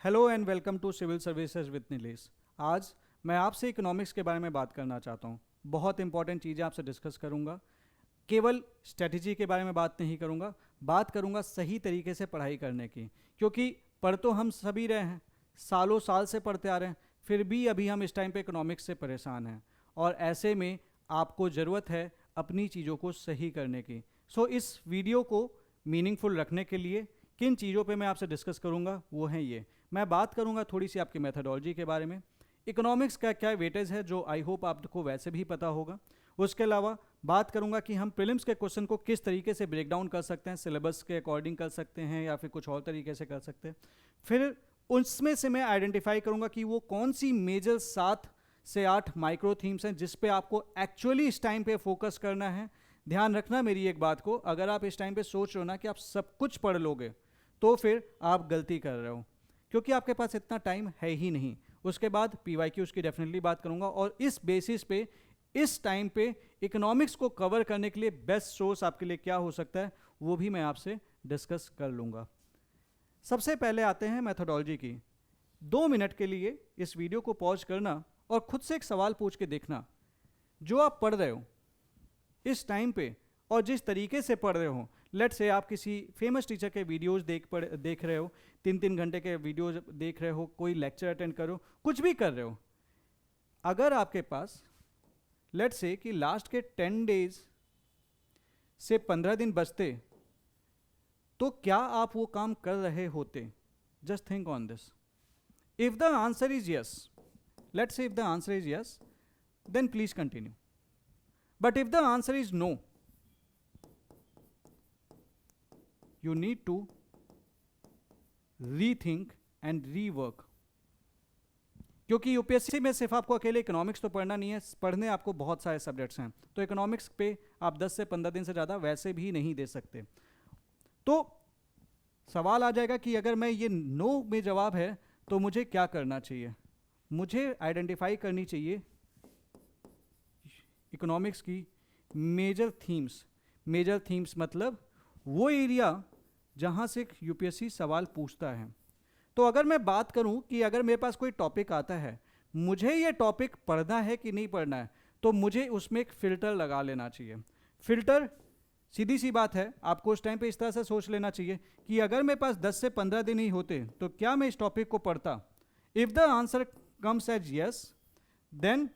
Hello and welcome to civil services with Nilesh. आज मैं आपसे इकोनॉमिक्स के बारे में बात करना चाहता हूँ। बहुत इंपॉर्टेंट चीज़ें आपसे डिस्कस करूँगा। केवल स्ट्रेटजी के बारे में बात करूँगा सही तरीके से पढ़ाई करने की, क्योंकि पढ़ तो हम सभी रहे हैं, सालों साल से पढ़ते आ रहे हैं, फिर भी अभी हम इस टाइम पे इकोनॉमिक्स से परेशान हैं और ऐसे में आपको ज़रूरत है अपनी चीज़ों को सही करने की। सो इस वीडियो को मीनिंगफुल रखने के लिए किन चीज़ों पे मैं आपसे डिस्कस करूँगा वो हैं ये। मैं बात करूँगा थोड़ी सी आपकी मेथडोलॉजी के बारे में, इकोनॉमिक्स का क्या वेटेज है जो आई होप आपको वैसे भी पता होगा। उसके अलावा बात करूँगा कि हम प्रीलिम्स के क्वेश्चन को किस तरीके से ब्रेक डाउन कर सकते हैं, सिलेबस के अकॉर्डिंग कर सकते हैं या फिर कुछ और तरीके से कर सकते हैं। फिर उसमें से मैं आइडेंटिफाई करूँगा कि वो कौन सी मेजर 7 से 8 माइक्रो थीम्स हैं जिस पे आपको एक्चुअली इस टाइम पे फोकस करना है। ध्यान रखना मेरी एक बात को, अगर आप इस टाइम पे सोच रहे हो ना कि आप सब कुछ पढ़ लोगे तो फिर आप गलती कर रहे हो, क्योंकि आपके पास इतना टाइम है ही नहीं। उसके बाद PYQs की डेफिनेटली बात करूंगा और इस बेसिस पे इस टाइम पे इकोनॉमिक्स को कवर करने के लिए बेस्ट सोर्स आपके लिए क्या हो सकता है वो भी मैं आपसे डिस्कस कर लूँगा। सबसे पहले आते हैं मेथोडोलॉजी की। 2 मिनट के लिए इस वीडियो को पॉज करना और खुद से एक सवाल पूछ के देखना, जो आप पढ़ रहे हो इस टाइम पे और जिस तरीके से पढ़ रहे हो, लेट से आप किसी फेमस टीचर के वीडियोस देख रहे हो, 3-3 घंटे के वीडियोस देख रहे हो, कोई लेक्चर अटेंड करो, कुछ भी कर रहे हो, अगर आपके पास लेट से कि लास्ट के 10 डेज से 15 दिन बचते तो क्या आप वो काम कर रहे होते? Just think on this. If the answer is yes, let's if the answer is yes, then please continue, but if the answer is no, you need to rethink and rework। क्योंकि UPSC में सिर्फ आपको अकेले economics तो पढ़ना नहीं है, पढ़ने आपको बहुत सारे सब्जेक्ट्स हैं, तो इकोनॉमिक्स पे आप 10 से 15 दिन से ज़्यादा वैसे भी नहीं दे सकते। तो सवाल आ जाएगा कि अगर मैं ये नो में जवाब है तो मुझे क्या करना चाहिए? मुझे आइडेंटिफाई करनी चाहिए इकोनॉमिक्स की मेजर थीम्स। मेजर थीम्स मतलब वो एरिया जहाँ से यूपीएससी सवाल पूछता है। तो अगर मैं बात करूँ कि अगर मेरे पास कोई टॉपिक आता है, मुझे ये टॉपिक पढ़ना है कि नहीं पढ़ना है, तो मुझे उसमें एक फ़िल्टर लगा लेना चाहिए। फ़िल्टर सीधी सी बात है, आपको उस टाइम पे इस तरह से सोच लेना चाहिए कि अगर मेरे पास 10 से 15 दिन ही होते तो क्या मैं इस टॉपिक को पढ़ता? If the answer comes as yes, then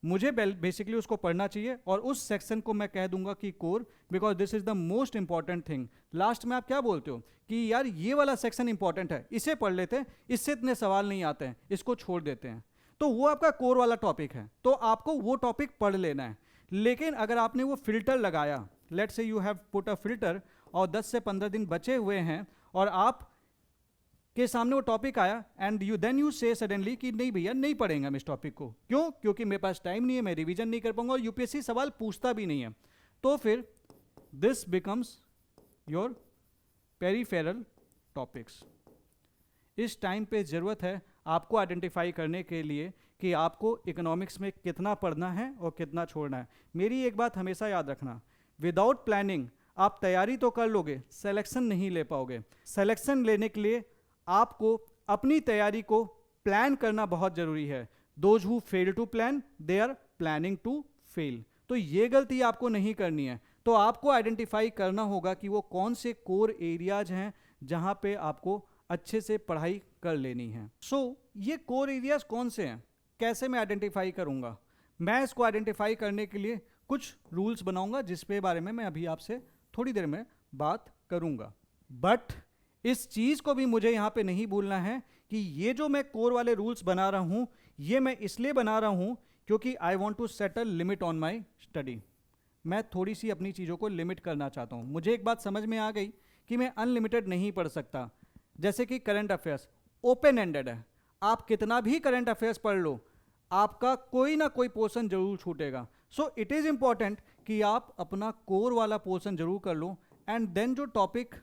मुझे बेसिकली उसको पढ़ना चाहिए और उस सेक्शन को मैं कह दूंगा कि core, because this is the most important thing. Last में आप क्या बोलते हो कि यार ये वाला सेक्शन इंपॉर्टेंट है, इसे पढ़ लेते हैं, इससे इतने सवाल नहीं आते हैं, इसको छोड़ देते हैं। तो वो आपका कोर वाला टॉपिक है, तो आपको वो टॉपिक पढ़ लेना है। लेकिन अगर आपने वो फिल्टर लगाया, लेट से you have put a filter और 10 से 15 दिन बचे हुए हैं और आप के सामने वो टॉपिक आया एंड यू से सडनली कि नहीं भैया नहीं पढ़ेंगे हम इस टॉपिक को। क्यों? क्योंकि मेरे पास टाइम नहीं है, मैं रिवीजन नहीं कर पाऊंगा और यूपीएससी सवाल पूछता भी नहीं है। तो फिर this becomes your peripheral topics. इस टाइम पे ज़रूरत है आपको आइडेंटिफाई करने के लिए कि आपको इकोनॉमिक्स में कितना पढ़ना है और कितना छोड़ना है। मेरी एक बात हमेशा याद रखना, विदाउट प्लानिंग आप तैयारी तो कर लोगे, सिलेक्शन नहीं ले पाओगे। सिलेक्शन लेने के लिए आपको अपनी तैयारी को प्लान करना बहुत ज़रूरी है। Those who fail to plan, they are planning to fail. तो ये गलती आपको नहीं करनी है। तो आपको आइडेंटिफाई करना होगा कि वो कौन से कोर एरियाज हैं जहाँ पे आपको अच्छे से पढ़ाई कर लेनी है। ये कोर एरियाज कौन से हैं, कैसे मैं आइडेंटिफाई करूँगा? मैं इसको आइडेंटिफाई करने के लिए कुछ रूल्स बनाऊँगा जिसके बारे में मैं अभी आपसे थोड़ी देर में बात करूँगा। बट इस चीज़ को भी मुझे यहाँ पे नहीं भूलना है कि ये जो मैं कोर वाले रूल्स बना रहा हूँ, ये मैं इसलिए बना रहा हूँ क्योंकि I want to set a limit on my study. मैं थोड़ी सी अपनी चीज़ों को लिमिट करना चाहता हूँ। मुझे एक बात समझ में आ गई कि मैं अनलिमिटेड नहीं पढ़ सकता। जैसे कि करंट अफेयर्स ओपन एंडेड है, आप कितना भी करंट अफेयर्स पढ़ लो, आपका कोई ना कोई पोर्शन जरूर छूटेगा। सो इट इज़ इम्पॉर्टेंट कि आप अपना कोर वाला पोर्शन जरूर कर लो एंड देन जो टॉपिक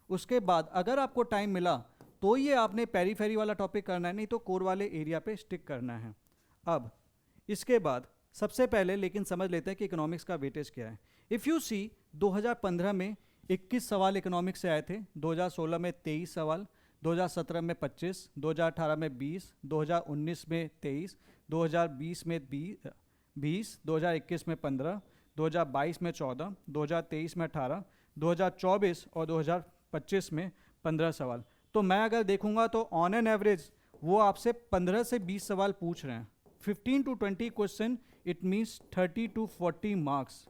उसके बाद अगर आपको टाइम मिला तो ये आपने पेरीफेरी वाला टॉपिक करना है, नहीं तो कोर वाले एरिया पे स्टिक करना है। अब इसके बाद सबसे पहले लेकिन समझ लेते हैं कि इकोनॉमिक्स का वेटेज क्या है। इफ़ यू सी 2015 में 21 सवाल इकोनॉमिक्स से आए थे, 2016 में 23 सवाल, 2017 में 25, 2018 में 20, 2019 में 23, 2020 में 20, 2021 में 15, 2022 में 14, 2023 में 18, 2024 और 2025 में 15 सवाल। तो मैं अगर देखूंगा तो ऑन एन एवरेज वो आपसे 15 से 20 सवाल पूछ रहे हैं। 15 to 20 question, it means 30 to 40 marks.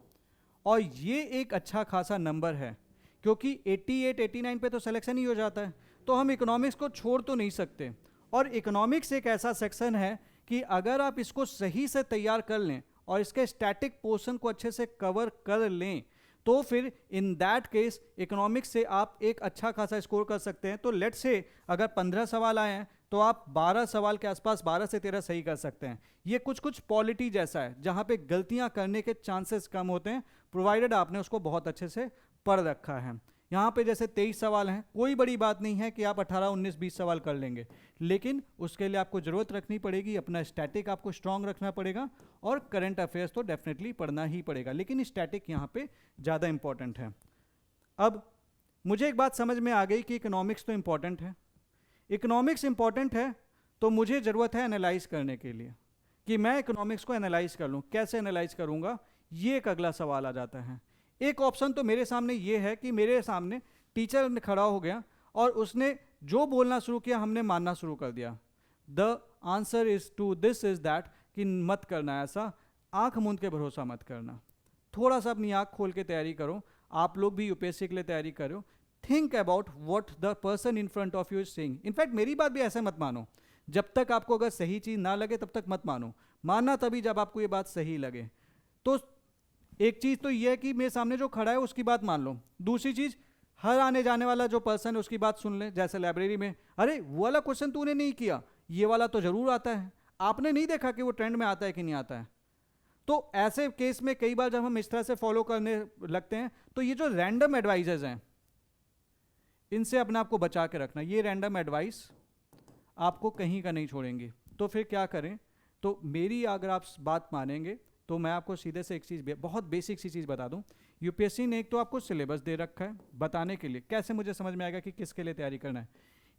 और ये एक अच्छा खासा नंबर है, क्योंकि 88, 89 पे तो सिलेक्शन ही हो जाता है। तो हम इकोनॉमिक्स को छोड़ तो नहीं सकते। और इकोनॉमिक्स एक ऐसा सेक्शन है कि अगर आप इसको सही से तैयार कर लें और इसके स्टैटिक पोर्शन को अच्छे से कवर कर लें, तो फिर इन दैट केस इकोनॉमिक्स से आप एक अच्छा खासा स्कोर कर सकते हैं। तो लेट्स से अगर 15 सवाल आए हैं तो आप 12 सवाल के आसपास, 12 से 13 सही कर सकते हैं। ये कुछ पॉलिटी जैसा है जहाँ पे गलतियाँ करने के चांसेस कम होते हैं, प्रोवाइडेड आपने उसको बहुत अच्छे से पढ़ रखा है। यहाँ पे जैसे 23 सवाल हैं, कोई बड़ी बात नहीं है कि आप 18, 19, 20 सवाल कर लेंगे, लेकिन उसके लिए आपको ज़रूरत रखनी पड़ेगी, अपना स्टैटिक आपको स्ट्रांग रखना पड़ेगा और करंट अफेयर्स तो डेफिनेटली पढ़ना ही पड़ेगा, लेकिन स्टैटिक यहाँ पे ज़्यादा इंपॉर्टेंट है। अब मुझे एक बात समझ में आ गई कि इकोनॉमिक्स तो इंपॉर्टेंट है। इकोनॉमिक्स इंपॉर्टेंट है तो मुझे ज़रूरत है एनालाइज करने के लिए, कि मैं इकोनॉमिक्स को एनालाइज कर लूँ। कैसे एनालाइज करूँगा, ये एक अगला सवाल आ जाता है। एक ऑप्शन तो मेरे सामने ये है कि मेरे सामने टीचर खड़ा हो गया और उसने जो बोलना शुरू किया हमने मानना शुरू कर दिया। The answer is to this is that कि मत करना ऐसा, आंख मूंद के भरोसा मत करना। थोड़ा सा अपनी आंख खोल के तैयारी करो। आप लोग भी यूपीएससी के लिए तैयारी करो। Think about what the person in front of you is saying. In fact मेरी बात भी ऐसे मत मानो, जब तक आपको अगर सही चीज़ ना लगे तब तक मत मानो। मानना तभी जब आपको ये बात सही लगे। तो एक चीज़ तो ये है कि मेरे सामने जो खड़ा है उसकी बात मान लो। दूसरी चीज़, हर आने जाने वाला जो पर्सन है उसकी बात सुन ले। जैसे लाइब्रेरी में, अरे वो वाला क्वेश्चन तूने नहीं किया, ये वाला तो जरूर आता है। आपने नहीं देखा कि वो ट्रेंड में आता है कि नहीं आता है। तो ऐसे केस में कई बार जब हम इस तरह से फॉलो करने लगते हैं तो ये जो रैंडम एडवाइजर्स हैं इनसे अपने आप को बचा के रखना। ये रैंडम एडवाइस आपको कहीं का नहीं छोड़ेंगे। तो फिर क्या करें, तो मेरी अगर आप बात मानेंगे तो मैं आपको सीधे से एक चीज़, बहुत बेसिक सी चीज़ बता दूं। यूपीएससी ने एक तो आपको सिलेबस दे रखा है बताने के लिए, कैसे मुझे समझ में आएगा कि किसके लिए तैयारी करना है।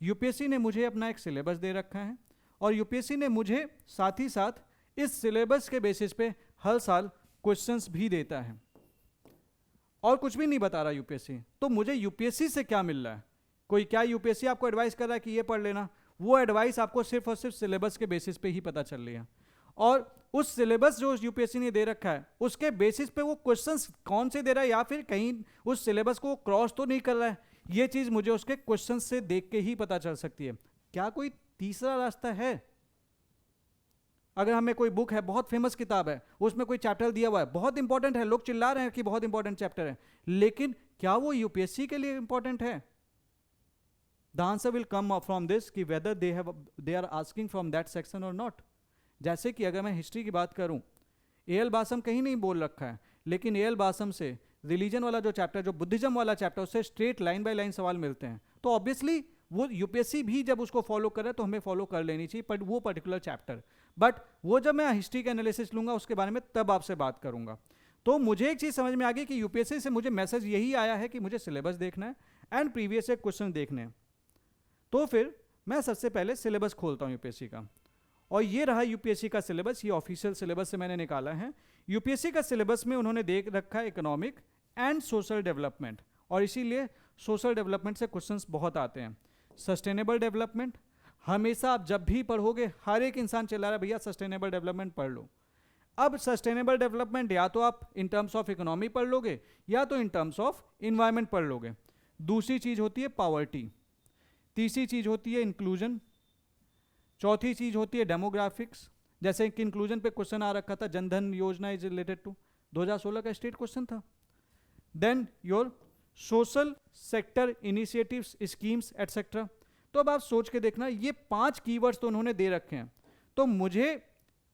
यूपीएससी ने मुझे अपना एक सिलेबस दे रखा है और यूपीएससी ने मुझे साथ ही साथ इस सिलेबस के बेसिस पे हर साल क्वेश्चंस भी देता है और कुछ भी नहीं बता रहा यूपीएससी। तो मुझे यूपीएससी से क्या मिल रहा है? कोई क्या यूपीएससी आपको एडवाइस कर रहा है कि ये पढ़ लेना? वो एडवाइस आपको सिर्फ और सिर्फ सिलेबस के बेसिस पे ही पता चल रही है। और उस सिलेबस जो यूपीएससी ने दे रखा है उसके बेसिस पे वो क्वेश्चंस कौन से दे रहा है, या फिर कहीं उस सिलेबस को क्रॉस तो नहीं कर रहा है, ये चीज़ मुझे उसके क्वेश्चंस से देख के ही पता चल सकती है। क्या कोई तीसरा रास्ता है? अगर हमें कोई बुक है, बहुत फेमस किताब है, उसमें कोई चैप्टर दिया हुआ है, बहुत इंपॉर्टेंट है, लोग चिल्ला रहे हैं कि बहुत इंपॉर्टेंट चैप्टर है, लेकिन क्या वो यूपीएससी के लिए इंपॉर्टेंट है? The answer will come from this कि whether they are asking from that section और नॉट। जैसे कि अगर मैं हिस्ट्री की बात करूं, एल बासम कहीं नहीं बोल रखा है, लेकिन एल बासम से रिलीजन वाला जो चैप्टर, जो बुद्धिज्म वाला चैप्टर, उससे स्ट्रेट लाइन बाय लाइन सवाल मिलते हैं। तो ऑब्वियसली वो यूपीएससी भी जब उसको फॉलो करे तो हमें फॉलो कर लेनी चाहिए, बट वो पर्टिकुलर चैप्टर। बट वो जब मैं हिस्ट्री का एनालिसिस लूंगा उसके बारे में तब आपसे बात करूंगा। तो मुझे एक चीज़ समझ में आ गई कि यूपीएससी से मुझे मैसेज यही आया है कि मुझे सिलेबस देखना है एंड प्रीवियस ईयर क्वेश्चन देखने हैं। तो फिर मैं सबसे पहले सिलेबस खोलता हूँ यूपीएससी का, और ये रहा यूपीएससी का सिलेबस। ये ऑफिशियल सिलेबस से मैंने निकाला है। यूपीएससी का सिलेबस में उन्होंने देख रखा है इकोनॉमिक एंड सोशल डेवलपमेंट, और इसीलिए सोशल डेवलपमेंट से क्वेश्चंस बहुत आते हैं। सस्टेनेबल डेवलपमेंट हमेशा आप जब भी पढ़ोगे, हर एक इंसान चिल्ला रहा है भैया सस्टेनेबल डेवलपमेंट पढ़ लो। अब सस्टेनेबल डेवलपमेंट या तो आप इन टर्म्स ऑफ इकोनॉमी पढ़ लोगे या तो इन टर्म्स ऑफ इन्वायरमेंट पढ़ लोगे। दूसरी चीज़ होती है पॉवर्टी, तीसरी चीज़ होती है इंक्लूजन, चौथी चीज़ होती है डेमोग्राफिक्स। जैसे कि इंक्लूजन पे क्वेश्चन आ रखा था, जनधन योजना इज रिलेटेड टू 2016 का स्टेट क्वेश्चन था। Then your social sector initiatives, schemes etcetera. तो अब आप सोच के देखना, ये 5 कीवर्ड्स तो उन्होंने दे रखे हैं। तो मुझे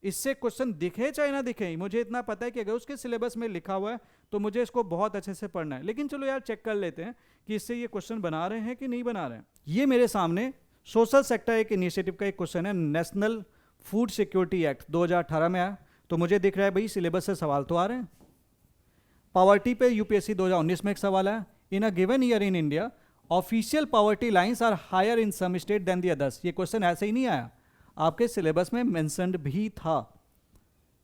इससे क्वेश्चन दिखे चाहे ना दिखे, मुझे इतना पता है कि अगर उसके सिलेबस में लिखा हुआ है तो मुझे इसको बहुत अच्छे से पढ़ना है। लेकिन चलो यार चेक कर लेते हैं कि इससे ये क्वेश्चन बना रहे हैं कि नहीं बना रहे हैं। ये मेरे सामने सोशल सेक्टर एक इनिशिएटिव का एक क्वेश्चन है, नेशनल फूड सिक्योरिटी एक्ट 2018 में आया। तो मुझे दिख रहा है भाई सिलेबस से सवाल तो आ रहे हैं। पॉवर्टी पे यूपीएससी 2019 में एक सवाल आया, in a given year in India official poverty lines are higher in some state then the others. ये क्वेश्चन ऐसे ही नहीं आया, आपके सिलेबस में मेंशन्ड भी था।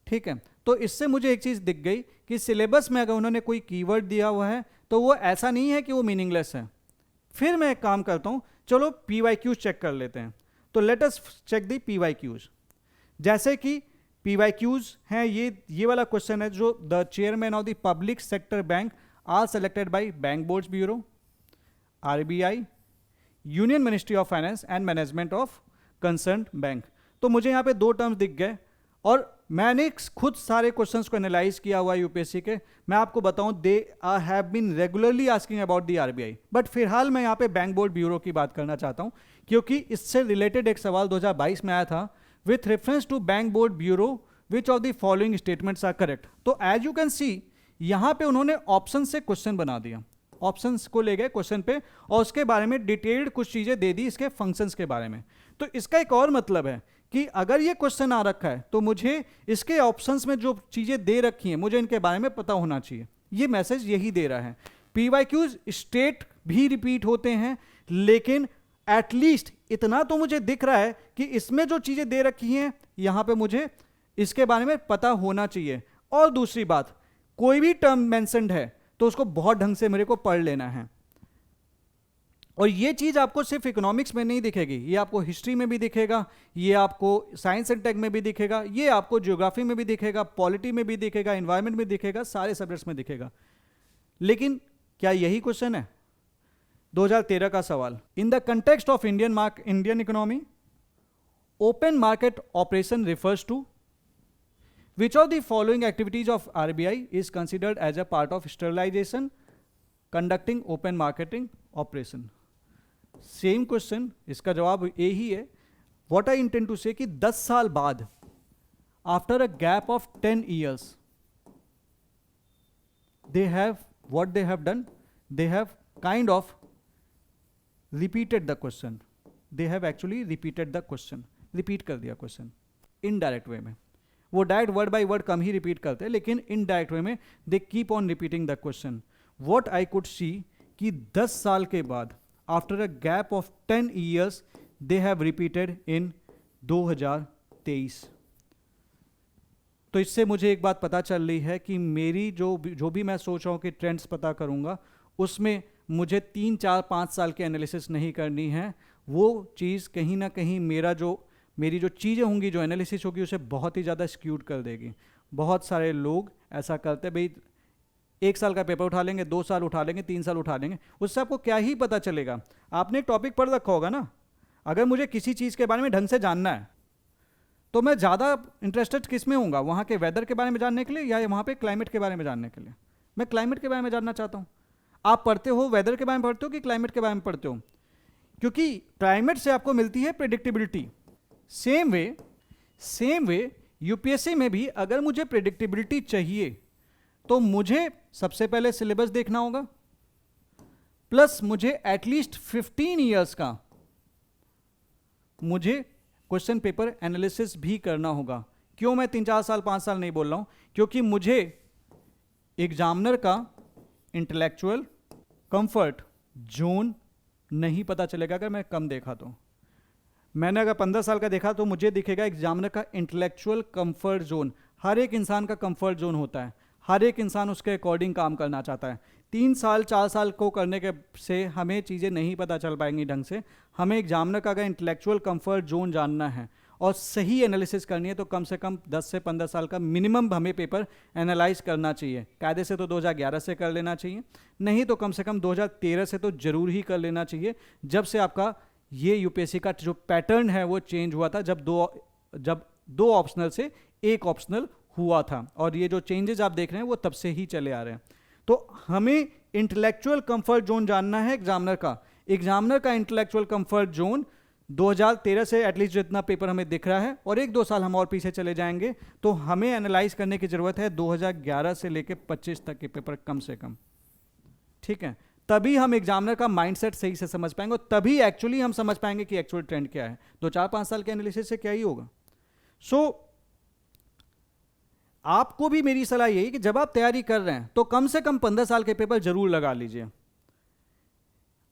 ठीक है, तो इससे मुझे एक चीज दिख गई कि सिलेबस में अगर उन्होंने कोई कीवर्ड दिया हुआ है तो वो ऐसा नहीं है कि वो मीनिंगलेस है। फिर मैं एक काम करता हूं, चलो PYQs चेक कर लेते हैं। तो let us check the PYQs। जैसे कि PYQs हैं, ये वाला क्वेश्चन है जो the chairman of the public sector bank are selected by bank boards bureau, RBI, union ministry of finance and management of concern bank. तो मुझे यहाँ पे दो टर्म्स दिख गए और मैंने खुद सारे क्वेश्चंस को एनालाइज किया हुआ यूपीएससी के। मैं आपको बताऊं, they have been regularly asking about the RBI, but फिलहाल मैं यहाँ पे बैंक बोर्ड ब्यूरो की बात करना चाहता हूँ क्योंकि इससे रिलेटेड एक सवाल 2022 में आया था, with reference to bank board bureau which of the following statements are correct. तो एज यू कैन सी यहाँ पे उन्होंने ऑप्शन से क्वेश्चन बना दिया, ऑप्शंस को ले गए क्वेश्चन पे और उसके बारे में डिटेल्ड कुछ चीजें दे दी इसके फंक्शंस के बारे में। तो इसका एक और मतलब है कि अगर ये क्वेश्चन आ रखा है तो मुझे इसके ऑप्शंस में जो चीजें दे रखी हैं मुझे इनके बारे में पता होना चाहिए। ये मैसेज यही दे रहा है। PYQs स्टेट भी रिपीट होते हैं, लेकिन एटलीस्ट इतना तो मुझे दिख रहा है कि इसमें जो चीजें दे रखी हैं यहां पे मुझे इसके बारे में पता होना चाहिए। और दूसरी बात, कोई भी टर्म मेंशन्ड है तो उसको बहुत ढंग से मेरे को पढ़ लेना है। और ये चीज आपको सिर्फ इकोनॉमिक्स में नहीं दिखेगी, ये आपको हिस्ट्री में भी दिखेगा, ये आपको साइंस एंड टेक में भी दिखेगा, ये आपको ज्योग्राफी में भी दिखेगा, पॉलिटी में भी दिखेगा, एनवायरनमेंट में दिखेगा, सारे सब्जेक्ट्स में दिखेगा। लेकिन क्या यही क्वेश्चन है? 2013 का सवाल, in the context of Indian economy open market operation refers to which of the following activities of RBI is considered as a part of sterilization conducting open marketing operation. Same question, इसका जवाब ए ही है। What I intend to से कि 10 साल बाद, after a gap of 10 years, they have what they have done, they have kind of repeated the question, they have actually repeated the question, repeat कर दिया question indirect way में। वो direct word by word come he repeat करते हैं, लेकिन indirect way में they keep on repeating the question. What I could see कि 10 साल के बाद, after a gap of 10 years, they have repeated in 2023। तो इससे मुझे एक बात पता चल रही है कि मेरी जो भी मैं सोच रहा हूँ कि ट्रेंड्स पता करूँगा, उसमें मुझे 3, 4, 5 साल के एनालिसिस नहीं करनी है। वो चीज़ कहीं ना कहीं मेरी जो चीज़ें होंगी, जो एनालिसिस होगी, उसे बहुत ही ज़्यादा स्क्यूड कर देगी। बहुत सारे लोग ऐसा करते, भाई 1 साल का पेपर उठा लेंगे, 2 साल उठा लेंगे, 3 साल उठा लेंगे, उससे आपको क्या ही पता चलेगा। आपने एक टॉपिक पढ़ रखा होगा ना, अगर मुझे किसी चीज़ के बारे में ढंग से जानना है तो मैं ज़्यादा इंटरेस्टेड किस में हूँगा, वहाँ के वेदर के बारे में जानने के लिए या वहाँ पे क्लाइमेट के बारे में जानने के लिए? मैं क्लाइमेट के बारे में जानना चाहता हूँ। आप पढ़ते हो वेदर के बारे में पढ़ते हो कि क्लाइमेट के बारे में पढ़ते हो? क्योंकि क्लाइमेट से आपको मिलती है प्रेडिक्टेबिलिटी। सेम वे यूपीएससी में भी अगर मुझे प्रेडिक्टेबिलिटी चाहिए तो मुझे सबसे पहले सिलेबस देखना होगा, प्लस मुझे एटलीस्ट 15 years का मुझे क्वेश्चन पेपर एनालिसिस भी करना होगा। क्यों मैं 3, 4 साल, 5 साल नहीं बोल रहा हूं? क्योंकि मुझे एग्जामिनर का इंटेलेक्चुअल कंफर्ट जोन नहीं पता चलेगा अगर मैं कम देखा तो। मैंने अगर 15 साल का देखा तो मुझे दिखेगा एग्जामिनर का इंटेलेक्चुअल कंफर्ट जोन। हर एक इंसान का कंफर्ट जोन होता है, हर एक इंसान उसके अकॉर्डिंग काम करना चाहता है। 3 साल 4 साल को करने के से हमें चीज़ें नहीं पता चल पाएंगी ढंग से। हमें एग्जामिनर का अगर इंटेलेक्चुअल कंफर्ट जोन जानना है और सही एनालिसिस करनी है तो कम से कम 10 से 15 साल का मिनिमम हमें पेपर एनालाइज करना चाहिए। कायदे से तो 2011 से कर लेना चाहिए, नहीं तो कम से कम 2013 से तो जरूर ही कर लेना चाहिए, जब से आपका ये यूपीएससी का जो पैटर्न है वो चेंज हुआ था, जब दो ऑप्शनल से एक ऑप्शनल हुआ था। और ये जो चेंजेस आप देख रहे हैं वो तब से ही चले आ रहे हैं। तो हमें इंटेलेक्चुअल कंफर्ट जोन जानना है एग्जामिनर का इंटेलेक्चुअल कंफर्ट जोन 2013 से एटलीस्ट जितना पेपर हमें दिख रहा है, और 1-2 साल हम और पीछे चले जाएंगे तो हमें एनालाइज करने की जरूरत है 2011 से लेकर 25 तक के पेपर कम से कम। ठीक है, तभी हम एग्जामिनर का माइंडसेट सही से समझ पाएंगे और तभी एक्चुअली हम समझ पाएंगे कि एक्चुअल ट्रेंड क्या है। 2-4-5 साल के एनालिसिस से क्या ही होगा। आपको भी मेरी सलाह यही कि जब आप तैयारी कर रहे हैं तो कम से कम 15 साल के पेपर जरूर लगा लीजिए।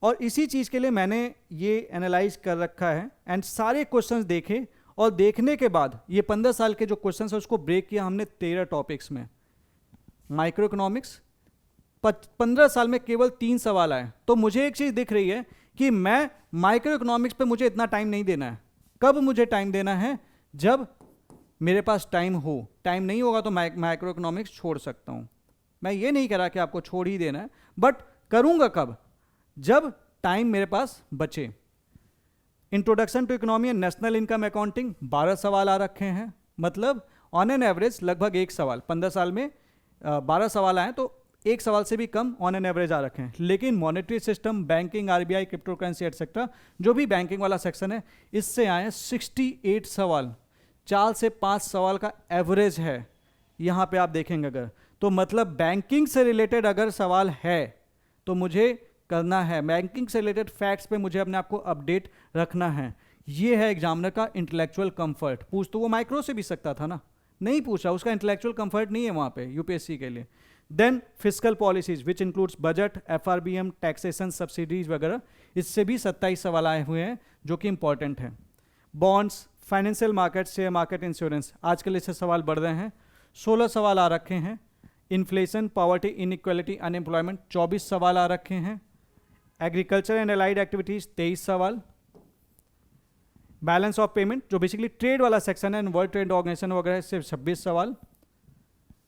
और इसी चीज़ के लिए मैंने ये एनालाइज कर रखा है एंड सारे क्वेश्चंस देखे, और देखने के बाद ये 15 साल के जो क्वेश्चंस है उसको ब्रेक किया हमने 13 टॉपिक्स में। माइक्रो इकोनॉमिक्स 15 साल में केवल 3 सवाल आए। तो मुझे एक चीज़ दिख रही है कि मैं माइक्रो इकोनॉमिक्स पे मुझे इतना टाइम नहीं देना है। कब मुझे टाइम देना है? जब मेरे पास टाइम हो। टाइम नहीं होगा तो माइक्रो इकोनॉमिक्स छोड़ सकता हूँ। मैं ये नहीं कह रहा कि आपको छोड़ ही देना है, बट करूँगा कब? जब टाइम मेरे पास बचे। Introduction to economy and national income accounting 12 सवाल आ रखे हैं, मतलब ऑन एन एवरेज लगभग एक सवाल। 15 साल में 12 सवाल आए तो एक सवाल से भी कम ऑन एन एवरेज आ रखे हैं। लेकिन monetary system, banking, RBI, crypto currency etcetera, जो भी बैंकिंग वाला सेक्शन है, इससे आए 68 सवाल। 4 से 5 सवाल का एवरेज है यहाँ पे आप देखेंगे अगर। तो मतलब बैंकिंग से रिलेटेड अगर सवाल है तो मुझे करना है। बैंकिंग से रिलेटेड फैक्ट्स पे मुझे अपने आप को अपडेट रखना है। ये है एग्जामिनर का इंटेलेक्चुअल कंफर्ट। पूछ तो वो माइक्रो से भी सकता था ना, नहीं पूछा, उसका इंटेलेक्चुअल कंफर्ट नहीं है वहाँ पे यूपीएससी के लिए। Then fiscal policies which includes budget, FRBM, taxation, subsidies वगैरह, इससे भी 27 सवाल आए हुए हैं जो कि इंपॉर्टेंट हैं। Bonds, financial market, share market, insurance, आजकल इससे सवाल बढ़ रहे हैं। 16 सवाल आ रखे हैं। इन्फ्लेशन, पॉवर्टी, इनइक्वालिटी, अनएम्प्लॉयमेंट, 24 सवाल आ रखे हैं। एग्रीकल्चर एंड एलाइड एक्टिविटीज 23 सवाल। बैलेंस ऑफ पेमेंट जो बेसिकली ट्रेड वाला सेक्शन है, वर्ल्ड ट्रेड ऑर्गेनाइजेशन वगैरह, से 26 सवाल।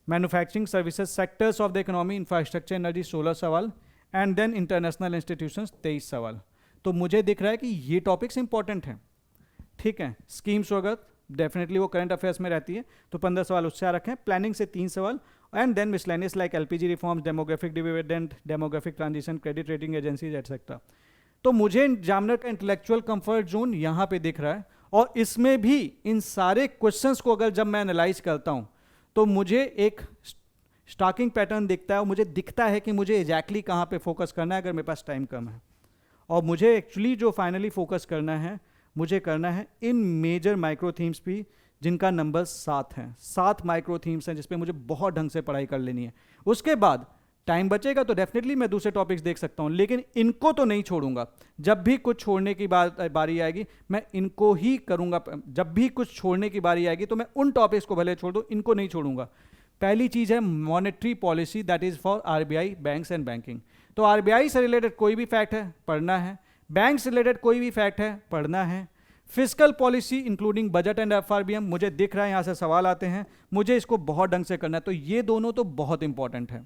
Manufacturing services sectors of the economy, infrastructure, energy, 16 सवाल। एंड देन इंटरनेशनल इंस्टीट्यूशंस 23 सवाल। तो मुझे दिख रहा है कि ये टॉपिक्स इंपॉर्टेंट हैं, ठीक है। स्कीम्स वगैरह डेफिनेटली वो करंट अफेयर्स में रहती है, तो 15 सवाल उससे आ रखे हैं। प्लानिंग से 3 सवाल। And then miscellaneous like LPG reforms, demographic dividend, demographic transition, credit rating agencies etcetera. तो मुझे एग्जामिनर का इंटेलेक्चुअल कंफर्ट जोन यहाँ पे दिख रहा है, और इसमें भी इन सारे क्वेश्चंस को अगर जब मैं एनालाइज करता हूँ तो मुझे एक स्टॉकिंग पैटर्न दिखता है, और मुझे दिखता है कि मुझे एग्जैक्टली कहाँ पे फोकस करना है अगर मेरे पास टाइम कम है। और मुझे एक्चुअली जो फाइनली फोकस करना है, मुझे करना है इन मेजर माइक्रो थीम्स भी, जिनका नंबर 7 है। 7 माइक्रो थीम्स हैं जिस पे मुझे बहुत ढंग से पढ़ाई कर लेनी है। उसके बाद टाइम बचेगा तो डेफिनेटली मैं दूसरे टॉपिक्स देख सकता हूँ, लेकिन इनको तो नहीं छोड़ूंगा। जब भी कुछ छोड़ने की बारी आएगी मैं इनको ही करूँगा। जब भी कुछ छोड़ने की बारी आएगी तो मैं उन टॉपिक्स को भले छोड़ दूँ, इनको नहीं छोड़ूंगा। पहली चीज़ है monetary policy, that is for RBI, banks and banking. तो आरबीआई से रिलेटेड कोई भी फैक्ट है पढ़ना है, बैंक से रिलेटेड कोई भी फैक्ट है पढ़ना है। Fiscal policy including budget and FRBM, मुझे दिख रहा है यहाँ से सवाल आते हैं, मुझे इसको बहुत ढंग से करना है। तो ये दोनों तो बहुत इंपॉर्टेंट है।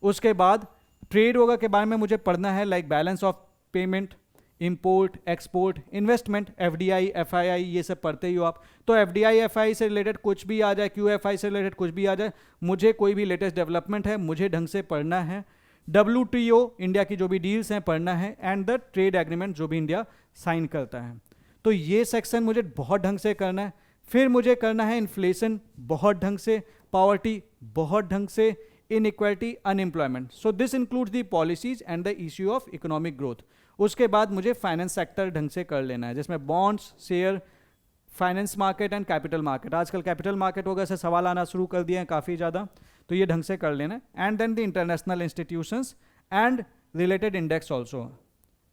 उसके बाद ट्रेड वगैरह के बारे में मुझे पढ़ना है, like balance of payment, import, export, investment, FDI, FII, ये सब पढ़ते ही हो आप। तो एफडीआई, एफआई से रिलेटेड कुछ भी आ जाए, क्यूएफआई से रिलेटेड कुछ भी आ जाए, मुझे कोई भी लेटेस्ट डेवलपमेंट है मुझे ढंग से पढ़ना है। WTO, इंडिया की जो भी डील्स हैं पढ़ना है, एंड द ट्रेड एग्रीमेंट जो भी इंडिया साइन करता है। तो ये सेक्शन मुझे बहुत ढंग से करना है। फिर मुझे करना है इन्फ्लेशन बहुत ढंग से, पॉवर्टी बहुत ढंग से, inequality, unemployment. So this includes the policies and the issue of economic growth. उसके बाद मुझे फाइनेंस सेक्टर ढंग से कर लेना है, जिसमें bonds, share, finance market and capital market. आजकल कैपिटल मार्केट वगैरह से सवाल आना शुरू कर दिए हैं काफ़ी ज़्यादा, तो ये ढंग से कर लेना है। And then the international institutions and related index also,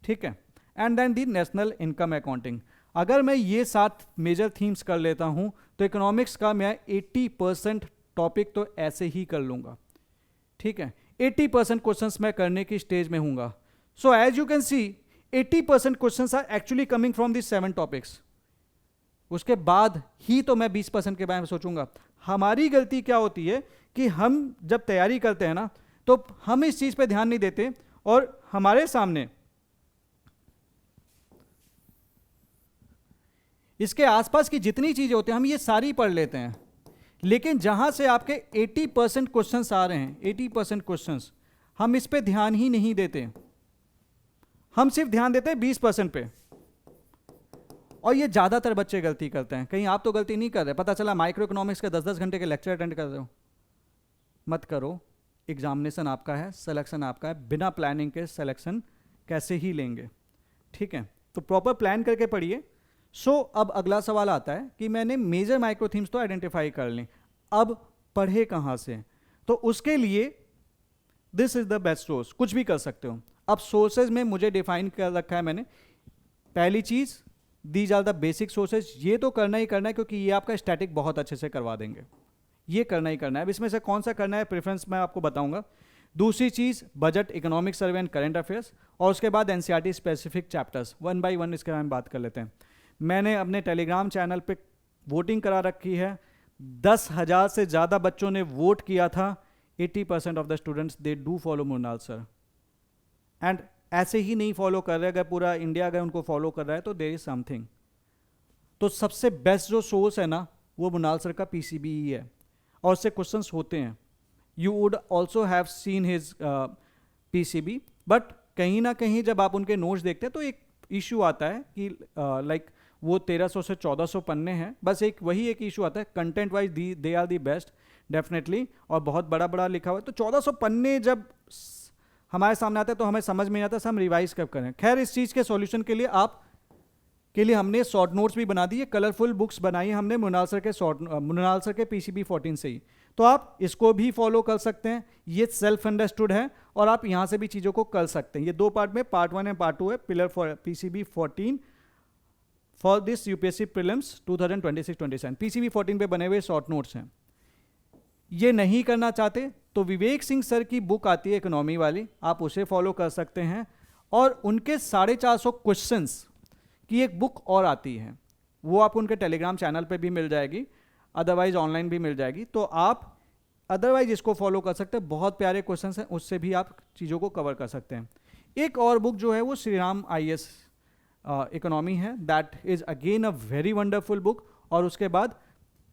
ठीक है। And then the national income accounting. अगर मैं ये 7 मेजर थीम्स कर लेता हूँ तो इकोनॉमिक्स का मैं 80% टॉपिक तो ऐसे ही कर लूँगा, ठीक है। 80% क्वेश्चंस मैं करने की स्टेज में हूँगा। So as you can see 80% questions are actually coming from this 7 topics. उसके बाद ही तो मैं 20% के बारे में सोचूंगा। हमारी गलती क्या होती है कि हम जब तैयारी करते हैं ना तो हम इस चीज़ पे ध्यान नहीं देते, और हमारे सामने इसके आसपास की जितनी चीज़ें होती हैं हम ये सारी पढ़ लेते हैं, लेकिन जहाँ से आपके 80% क्वेश्चंस आ रहे हैं, 80% क्वेश्चंस, हम इस पे ध्यान ही नहीं देते। हम सिर्फ ध्यान देते हैं 20% पे, और ये ज़्यादातर बच्चे गलती करते हैं। कहीं आप तो गलती नहीं कर रहे, पता चला माइक्रो इकोनॉमिक्स के 10-10 घंटे के लेक्चर अटेंड कर रहे हो। मत करो, एग्जामिनेशन आपका है, सिलेक्शन आपका है, बिना प्लानिंग के सिलेक्शन कैसे ही लेंगे, ठीक है। तो प्रॉपर प्लान करके पढ़िए। सो अब अगला सवाल आता है कि मैंने मेजर माइक्रो थीम्स तो आइडेंटिफाई कर लें, अब पढ़े कहाँ से? तो उसके लिए this is the best source. कुछ भी कर सकते हो। अब सोर्सेज में मुझे डिफाइन कर रखा है मैंने। पहली चीज़, these are the basic sources, ये तो करना ही करना है क्योंकि ये आपका स्टैटिक बहुत अच्छे से करवा देंगे, ये करना ही करना है। अब इसमें से कौन सा करना है प्रेफरेंस मैं आपको बताऊंगा। दूसरी चीज़ budget, economic survey and current affairs, और उसके बाद NCERT specific chapters, one by one इसके बारे में बात कर लेते हैं। मैंने अपने टेलीग्राम चैनल पे वोटिंग करा रखी है, 10,000 से ज़्यादा बच्चों ने वोट किया था। 80% of the students they do follow Mrinal sir, and ऐसे ही नहीं फॉलो कर रहे, अगर पूरा इंडिया अगर उनको फॉलो कर रहा है तो देयर इज समथिंग। तो सबसे बेस्ट जो सोर्स है ना वो मृणाल सर का पीसीबी ही है, और उससे क्वेश्चंस होते हैं। You would also have seen his PCB, but कहीं ना कहीं जब आप उनके नोट्स देखते हैं तो एक इशू आता है कि लाइक वो 1300 से 1400 पन्ने हैं, बस एक वही एक इशू आता है, content wise they are the best definitely, और बहुत बड़ा बड़ा लिखा हुआ है। तो 1400 पन्ने जब हमारे सामने आते हैं तो हमें समझ में नहीं आता हम रिवाइज कब करें। खैर, इस चीज़ के सॉल्यूशन के लिए हमने शॉर्ट नोट्स भी बना दिए, कलरफुल बुक्स बनाई हमने मृणाल सर के पीसीबी 14 से ही, तो आप इसको भी फॉलो कर सकते हैं। ये सेल्फ अंडरस्टूड है और आप यहाँ से भी चीज़ों को कर सकते हैं। ये दो पार्ट में, पार्ट 1 एंड पार्ट 2 है, pillar for PCB 14 for this UPSC prelims 2026-27। PCB 14 पे बने हुए शॉर्ट नोट्स हैं। ये नहीं करना चाहते तो विवेक सिंह सर की बुक आती है इकोनॉमी वाली, आप उसे फॉलो कर सकते हैं, और उनके 450 क्वेश्चंस की एक बुक और आती है, वो आपको उनके टेलीग्राम चैनल पे भी मिल जाएगी, अदरवाइज ऑनलाइन भी मिल जाएगी। तो आप अदरवाइज इसको फॉलो कर सकते हैं, बहुत प्यारे क्वेश्चंस हैं, उससे भी आप चीज़ों को कवर कर सकते हैं। एक और बुक जो है वो श्री राम IAS इकोनॉमी है, that is again a very wonderful book. और उसके बाद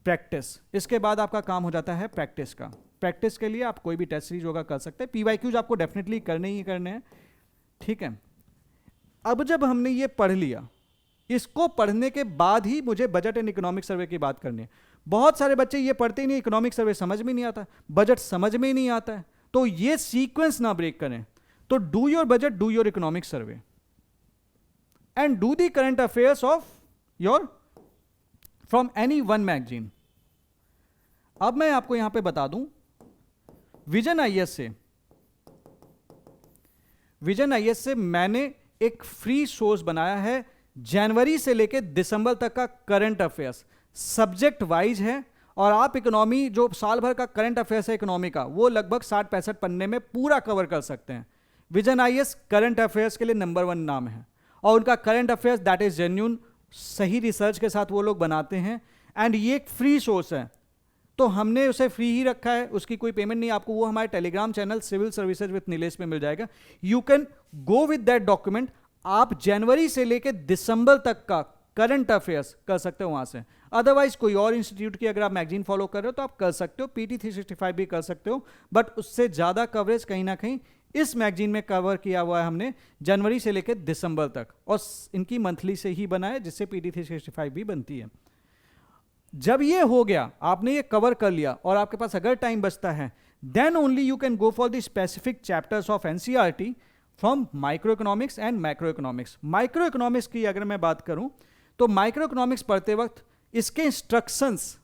प्रैक्टिस, इसके बाद आपका काम हो जाता है प्रैक्टिस का। प्रैक्टिस के लिए आप कोई भी टेस्ट सीरीज होगा कर सकते हैं, PYQs आपको डेफिनेटली करने ही करने हैं, ठीक है। अब जब हमने ये पढ़ लिया, इसको पढ़ने के बाद ही मुझे बजट एंड इकोनॉमिक सर्वे की बात करनी है। बहुत सारे बच्चे ये पढ़ते ही नहीं, इकोनॉमिक सर्वे समझ में नहीं आता, बजट समझ में नहीं आता है, तो ये सीक्वेंस ना ब्रेक करें। तो do your budget, do your economic survey and do the current affairs of your from any one magazine. अब मैं आपको यहां पे बता दूं, विजन IAS से मैंने एक फ्री सोर्स बनाया है, जनवरी से लेकर दिसंबर तक का करंट अफेयर्स सब्जेक्ट वाइज है, और आप इकोनॉमी जो साल भर का करंट अफेयर्स है इकोनॉमी का, वो लगभग 60-65 पन्ने में पूरा कवर कर सकते हैं। विजन IAS करंट अफेयर्स के लिए नंबर 1 नाम है, और उनका current affairs that is genuine, सही रिसर्च के साथ वो लोग बनाते हैं, एंड ये एक फ्री सोर्स है, तो हमने उसे फ्री ही रखा है, उसकी कोई पेमेंट नहीं आपको, वो हमारे Telegram channel civil services with Nilesh में मिल जाएगा। You can go with that document, आप जनवरी से लेकर दिसंबर तक का करंट अफेयर्स कर सकते हो वहां से। अदरवाइज कोई और इंस्टीट्यूट की अगर आप मैगजीन फॉलो कर रहे हो तो आप कर सकते हो, PT 365 भी कर सकते हो, बट उससे ज़्यादा कवरेज कहीं ना कहीं इस मैगजीन में कवर किया हुआ है हमने, जनवरी से लेकर दिसंबर तक, और इनकी मंथली से ही बना है, जिससे PT 365 भी बनती है। जब ये हो गया, आपने ये कवर कर लिया, और आपके पास अगर टाइम बचता है, then only you can go for the specific chapters of NCERT from micro economics and macro economics. Micro economics की अगर मैं बात करूं तो माइक्रो इकोनॉमिक्स पढ़ते वक्त इसके इंस्ट्रक्शंस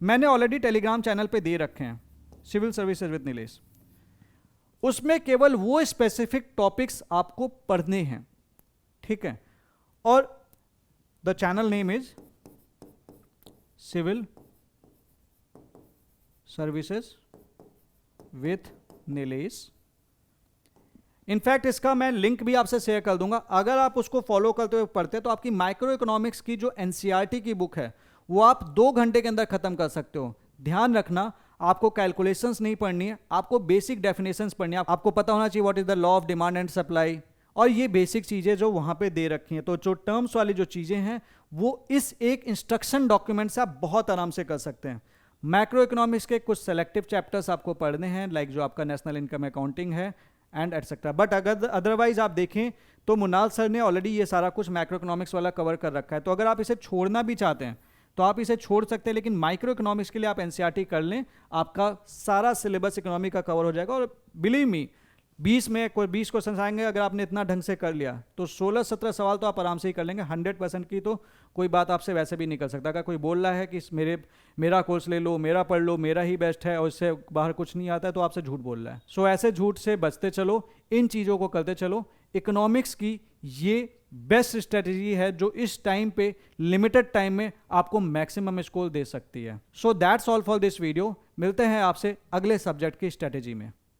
मैंने ऑलरेडी टेलीग्राम चैनल पे दे रखे हैं, सिविल सर्विसेज विद नीलेश। उसमें केवल वो स्पेसिफिक टॉपिक्स आपको पढ़ने हैं, ठीक है। और the channel name is civil services with Nilesh. In fact इसका मैं लिंक भी आपसे शेयर कर दूंगा, अगर आप उसको फॉलो करते हुए पढ़ते हैं तो आपकी माइक्रो इकोनॉमिक्स की जो NCERT की बुक है वो आप 2 घंटे के अंदर खत्म कर सकते हो। ध्यान रखना, आपको कैलकुलेशंस नहीं पढ़नी है, आपको बेसिक डेफिनेशंस पढ़नी है, आपको पता होना चाहिए what is the law of demand and supply, और ये बेसिक चीज़ें जो वहाँ पे दे रखी हैं। तो जो टर्म्स वाली जो चीज़ें हैं वो इस एक इंस्ट्रक्शन डॉक्यूमेंट से आप बहुत आराम से कर सकते हैं। मैक्रो इकोनॉमिक्स के कुछ सेलेक्टिव चैप्टर्स आपको पढ़ने हैं, लाइक जो आपका नेशनल इनकम अकाउंटिंग है एंड एटसेट्रा। बट अगर अदरवाइज आप देखें तो मृणाल सर ने ऑलरेडी ये सारा कुछ मैक्रो इकोनॉमिक्स वाला कवर कर रखा है, तो अगर आप इसे छोड़ना भी चाहते हैं तो आप इसे छोड़ सकते हैं, लेकिन माइक्रो इकोनॉमिक्स के लिए आप NCERT कर लें, आपका सारा सिलेबस इकोनॉमी का कवर हो जाएगा। और बिलीव मी, 20 क्वेश्चन आएंगे, अगर आपने इतना ढंग से कर लिया तो 16-17 सवाल तो आप आराम से ही कर लेंगे, 100% की तो कोई बात आपसे वैसे भी नहीं कर सकता। अगर कोई बोल रहा है कि मेरा कोर्स ले लो, मेरा पढ़ लो, मेरा ही बेस्ट है और इससे बाहर कुछ नहीं आता है, तो आपसे झूठ बोल रहा है। सो ऐसे झूठ से बचते चलो, इन चीज़ों को करते चलो। इकोनॉमिक्स की ये बेस्ट स्ट्रेटजी है जो इस टाइम पे लिमिटेड टाइम में आपको मैक्सिमम स्कोर दे सकती है। So that's all for this video. मिलते हैं आपसे अगले सब्जेक्ट की स्ट्रेटजी में।